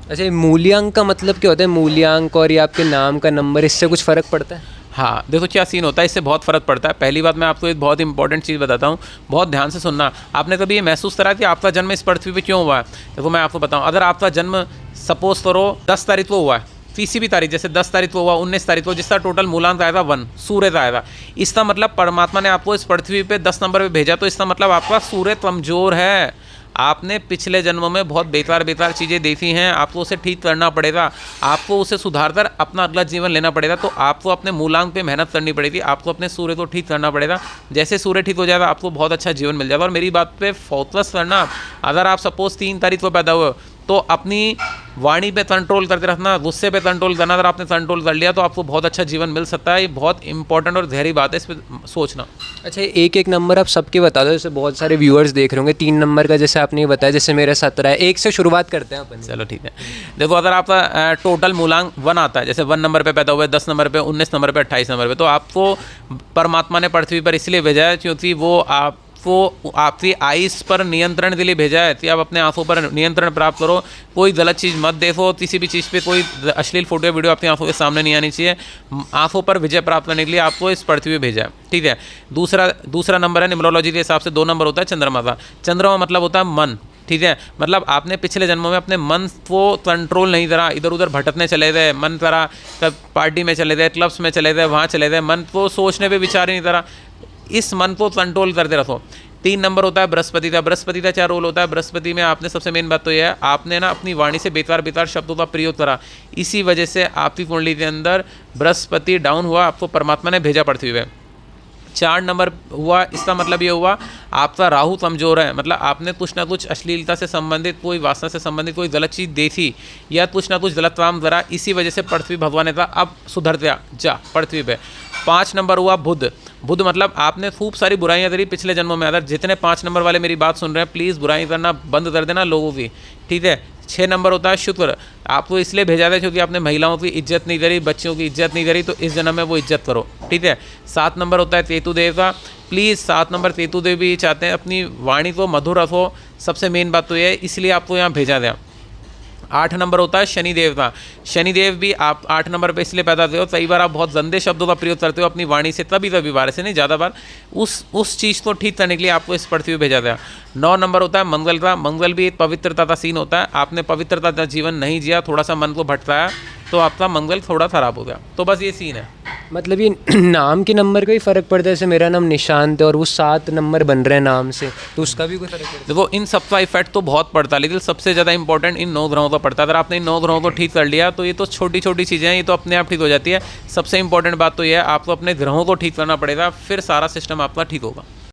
अच्छा, ये मूल्यांक का मतलब क्या होता है? मूल्यांक और ये आपके नाम का नंबर, इससे कुछ फ़र्क पड़ता है? हाँ, देखो क्या सीन होता है, इससे बहुत फ़र्क पड़ता है। पहली बात मैं आपको एक बहुत इंपॉर्टेंट चीज़ बताता हूँ, बहुत ध्यान से सुनना। आपने कभी ये महसूस करा कि आपका जन्म इस पृथ्वी पे क्यों हुआ है? देखो मैं आपको बताऊँ, अगर आपका जन्म सपोज़ करो 10 तारीख को हुआ है, किसी भी तारीख, जैसे 10 तारीख को हुआ, 19 तारीख को, जिसका टोटल मूलांक आया था 1, सूर्य का आया था। इसका मतलब परमात्मा ने आपको इस पृथ्वी पे 10 नंबर पे भेजा, तो इसका मतलब आपका सूर्य कमज़ोर है। आपने पिछले जन्मों में बहुत बेकार बेकार चीज़ें देखी हैं, आपको उसे ठीक करना पड़ेगा, आपको उसे सुधार कर अपना अगला जीवन लेना पड़ेगा। तो आपको अपने मूलांक पे मेहनत करनी पड़ेगी, आपको अपने सूर्य को ठीक करना पड़ेगा। जैसे सूर्य ठीक हो जाएगा, आपको बहुत अच्छा जीवन मिल जाएगा। और मेरी बात पे फोकस करना। अगर आप सपोज 3 तारीख को पैदा हुए तो अपनी वाणी पे कंट्रोल करके रखना, गुस्से पे कंट्रोल करना। अगर आपने कंट्रोल कर लिया तो आपको बहुत अच्छा जीवन मिल सकता है। ये बहुत इंपॉर्टेंट और गहरी बात है, इस पर सोचना। अच्छा, एक एक नंबर आप सबके बता दो, जैसे बहुत सारे व्यूअर्स देख रहे होंगे। 3 नंबर का जैसे आपने बताया, जैसे मेरा 17 है। 1 से शुरुआत करते हैं अपन। चलो ठीक है। देखो अगर आपका टोटल मूलांक 1 आता है, जैसे 1 नंबर पे पैदा हुए, 10 नंबर पे, 19 नंबर पे, 28 नंबर पे, तो आपको परमात्मा ने पृथ्वी पर इसलिए भेजा है क्योंकि वो आपकी आइस पर नियंत्रण के लिए भेजा है कि आप अपने आंखों पर नियंत्रण प्राप्त करो। कोई गलत चीज़ मत देखो, किसी भी चीज़ पे कोई अश्लील फोटो या वीडियो आपकी आंखों के सामने नहीं आनी चाहिए। आंखों पर विजय प्राप्त करने के लिए आपको इस पृथ्वी पे भेजा है, ठीक है। दूसरा नंबर है, न्यूमरोलॉजी के हिसाब से 2 नंबर होता है चंद्रमा का। चंद्रमा मतलब होता है मन, ठीक है। मतलब आपने पिछले जन्मों में अपने मन को कंट्रोल नहीं करा, इधर उधर भटकने चले गए, मन करा कब पार्टी में चले गए, क्लब्स में चले गए, वहाँ चले गए, मन को सोचने पे विचार ही नहीं करा। इस मन को कंट्रोल करते रखो। 3 नंबर होता है बृहस्पति का। बृहस्पति का क्या रोल होता है? बृहस्पति में आपने सबसे मेन बात तो यह है, आपने ना अपनी वाणी से बेकार बेकार शब्दों का प्रयोग करा, इसी वजह से आपकी कुंडली के अंदर बृहस्पति डाउन हुआ, आपको परमात्मा ने भेजा पृथ्वी पे। 4 नंबर हुआ, इसका मतलब ये हुआ आपका राहु कमजोर है। मतलब आपने कुछ ना कुछ अश्लीलता से संबंधित, कोई वासना से संबंधित कोई गलत चीज़ देखी या कुछ ना कुछ गलत काम करा, इसी वजह से पृथ्वी भगवान ने कहा अब सुधर जा पृथ्वी पे। 5 नंबर हुआ बुध। बुध मतलब आपने खूब सारी बुराइयां करी पिछले जन्मों में। अगर जितने 5 नंबर वाले मेरी बात सुन रहे हैं, प्लीज़ बुराई करना बंद कर देना लोगों की, ठीक है। 6 नंबर होता है शुक्र। आपको इसलिए भेजा था क्योंकि आपने महिलाओं की इज्जत नहीं करी, बच्चों की इज्जत नहीं करी, तो इस जन्म में वो इज्जत करो, ठीक है। 7 नंबर होता है केतु देव का। प्लीज़ 7 नंबर केतु देव भी चाहते हैं अपनी वाणी को मधुर रखो, सबसे मेन बात तो ये है, इसलिए आपको यहाँ भेजा गया। 8 नंबर होता है शनिदेव का। शनिदेव भी आप 8 नंबर पे इसलिए पैदा होते हो, कई बार आप बहुत गंदे शब्दों का प्रयोग करते हो अपनी वाणी से, तभी बार से नहीं, ज़्यादा बार। उस चीज़ को ठीक करने के लिए आपको इस पृथ्वी पे भेजा गया। 9 नंबर होता है मंगल का। मंगल भी एक पवित्रता का सीन होता है। आपने पवित्रता का जीवन नहीं जिया, थोड़ा सा मन को भटकाया, तो आपका मंगल थोड़ा खराब हो गया। तो बस ये सीन है। मतलब ये नाम के नंबर का ही फ़र्क पड़ता है? जैसे मेरा नाम निशांत है और वो 7 नंबर बन रहे हैं नाम से, तो उसका भी कोई फ़र्क पड़ता है? देखो इन सबका इफेक्ट तो बहुत पड़ता है, लेकिन सबसे ज़्यादा इंपॉर्टेंट इन 9 ग्रहों का पड़ता है। अगर आपने इन 9 ग्रहों को ठीक कर लिया तो ये तो छोटी छोटी चीज़ें हैं, ये तो अपने आप ठीक हो जाती है। सबसे इंपॉर्टेंट बात तो यह है, आपको अपने ग्रहों को ठीक करना पड़ेगा, फिर सारा सिस्टम आपका ठीक होगा।